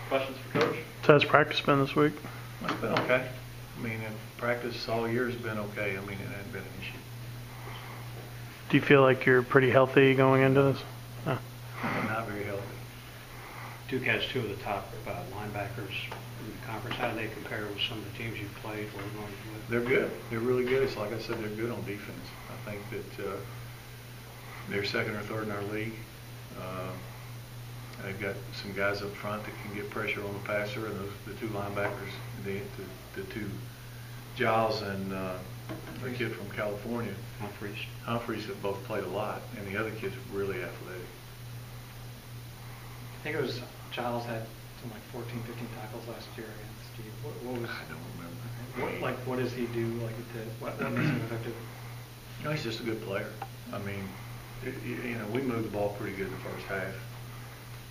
Questions for Coach? So how's practice been this week? It's been okay. I mean, practice all year has been okay. I mean, it hasn't been an issue. Do you feel like you're pretty healthy going into this? I'm not very healthy. Duke has two of the top linebackers in the conference. How do they compare with some of the teams you've played or going with? They're good. They're really good. It's like I said, they're good on defense. I think that they're second or third in our league. They've got some guys up front that can get pressure on the passer, and the two linebackers, the two Giles and the kid from California, Humphreys have both played a lot, and the other kid's really athletic. I think it was Giles had something like 14, 15 tackles last year against Steve. What was? I don't remember. What does he do? What makes him effective? No, he's just a good player. I mean, we moved the ball pretty good in the first half,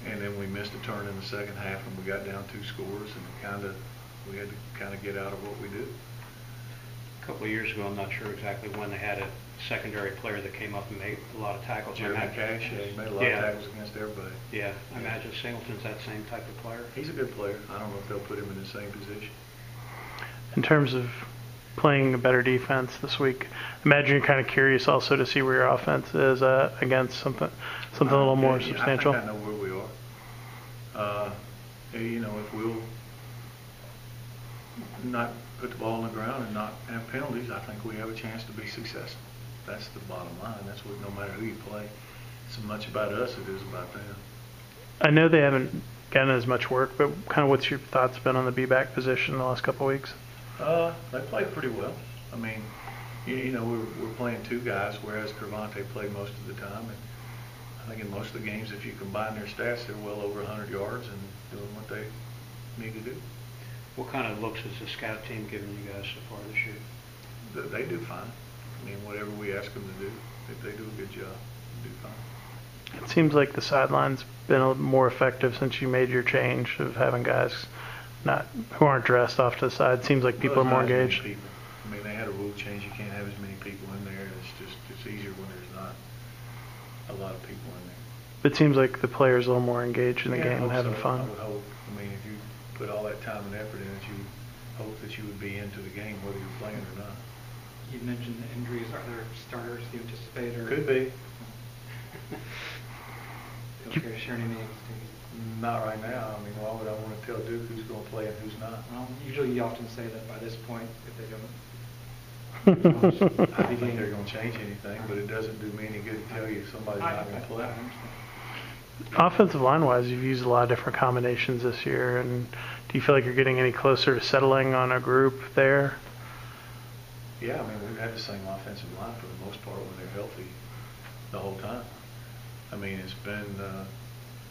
and then we missed a turn in the second half, and we got down 2 scores, and we had to kind of get out of what we did. A couple of years ago, I'm not sure exactly when, they had a secondary player that came up and made a lot of tackles. Jeremy Cash, yeah, he made a lot of tackles against everybody. Yeah, I imagine Singleton's that same type of player. He's a good player. I don't know if they'll put him in the same position. In terms of playing a better defense this week, imagine you're kind of curious also to see where your offense is against something a little more substantial. I think I know where we are. If we'll not put the ball on the ground and not have penalties, I think we have a chance to be successful. That's the bottom line. That's what, no matter who you play, it's as much about us as it is about them. I know they haven't gotten as much work, but kind of what's your thoughts been on the B-back position the last couple of weeks? They played pretty well. I mean, we're playing 2 guys, whereas Cravante played most of the time. And I think in most of the games, if you combine their stats, they're well over 100 yards and doing what they need to do. What kind of looks has the scout team given you guys so far this year? They do fine. I mean, whatever we ask them to do, if they do a good job, they do fine. It seems like the sideline's been a little more effective since you made your change of having guys who aren't dressed off to the side. It seems like people are more engaged. I mean, they had a rule change. You can't have as many people in there. It's easier when there's not a lot of people in there. It seems like the players are a little more engaged in the game and having fun. I would hope. I mean, if you put all that time and effort in it, you hope that you would be into the game whether you're playing or not. You mentioned the injuries. Are there starters you anticipate? Or could be. Don't care to share any names? Not right now. I mean, why would I want to tell Duke who's going to play and who's not? Well, usually you often say that by this point, if they don't. I don't think they're going to change anything, but it doesn't do me any good to tell you somebody's not going to play. Offensive line-wise, you've used a lot of different combinations this year, and do you feel like you're getting any closer to settling on a group there? Yeah, I mean, we've had the same offensive line for the most part when they're healthy the whole time. I mean, it's been,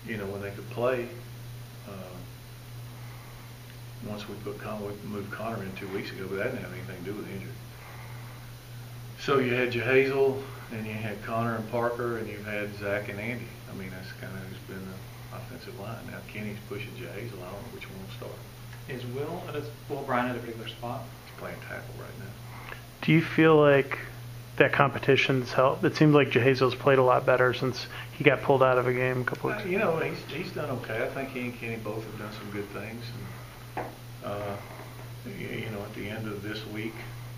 when they could play, once we moved Connor in 2 weeks ago, but that didn't have anything to do with injury. So you had Jahazel, and you had Connor and Parker, and you've had Zach and Andy. I mean, that's kind of who's been the offensive line. Now Kenny's pushing Jahazel. I don't know which one will start. Is Will Bryan at a particular spot? He's playing tackle right now. Do you feel like that competition's helped? It seems like Jahazel's played a lot better since he got pulled out of a game a couple of times. He's done okay. I think he and Kenny both have done some good things. And, at the end of this week,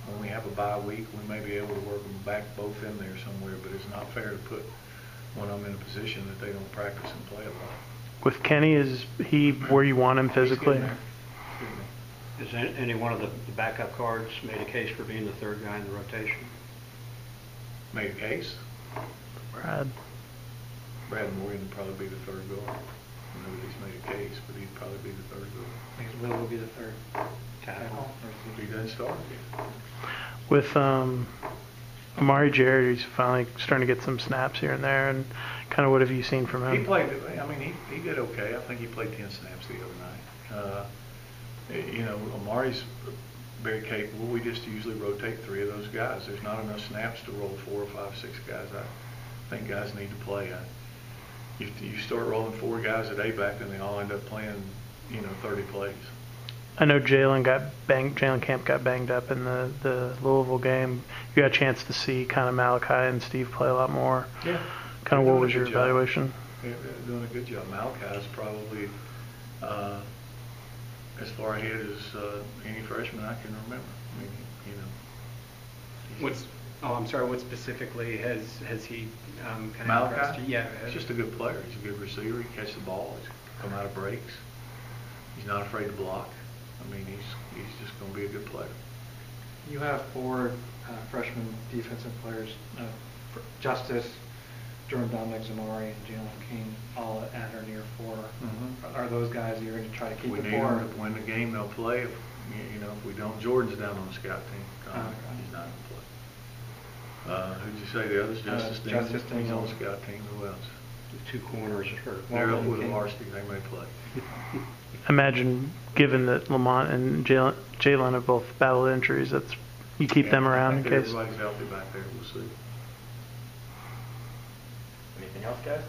when we have a bye week, we may be able to work them back both in there somewhere, but it's not fair to put one of them in a position that they don't practice and play a lot. With Kenny, is he where you want him physically? Has any one of the backup guards made a case for being the third guy in the rotation? Made a case? Brad Morgan would probably be the third guard. I know that he's made a case, but he'd probably be the third guard. I think Will will be the third tackle. He doesn't start yet. With Amari Jarrett, he's finally starting to get some snaps here and there, and kind of what have you seen from him? He played. I mean, he did okay. I think he played 10 snaps the other night. Amari's very capable. We just usually rotate 3 of those guys. There's not enough snaps to roll 4 or 5, 6 guys. I think guys need to play. You start rolling 4 guys at A-back, and they all end up playing, 30 plays. I know Jalen Camp got banged up in the Louisville game. You got a chance to see kind of Malachi and Steve play a lot more. Yeah. Kind of what was your evaluation? They're doing a good job. Malachi's probably as far ahead as any freshman I can remember. I mean, you know. What specifically has he kind of Malachi? impressed you? Yeah. He's just a good player. He's a good receiver. He catches the ball. He's come out of breaks. He's not afraid to block. I mean, he's just going to be a good player. You have 4 freshman defensive players, Justice, Jordan Dominic, Zamari, and Jalen King, all at or near 4. Mhm. Are those guys you're going to try to keep We at need 4? him to win the game. They'll play. If, you know, if we don't, Jordan's down on the scout team. Okay. He's not going to play. Who'd you say the others? Justice Dean. Justice He's on the Dean. scout team. Who else? The 2 corners are hurt. They're up Walden with the King. varsity. They may play. Imagine, given that Lamont and Jalen have both battled injuries, you keep them Yeah, I around in think case. everybody's healthy back there. We'll see. Anything else, guys?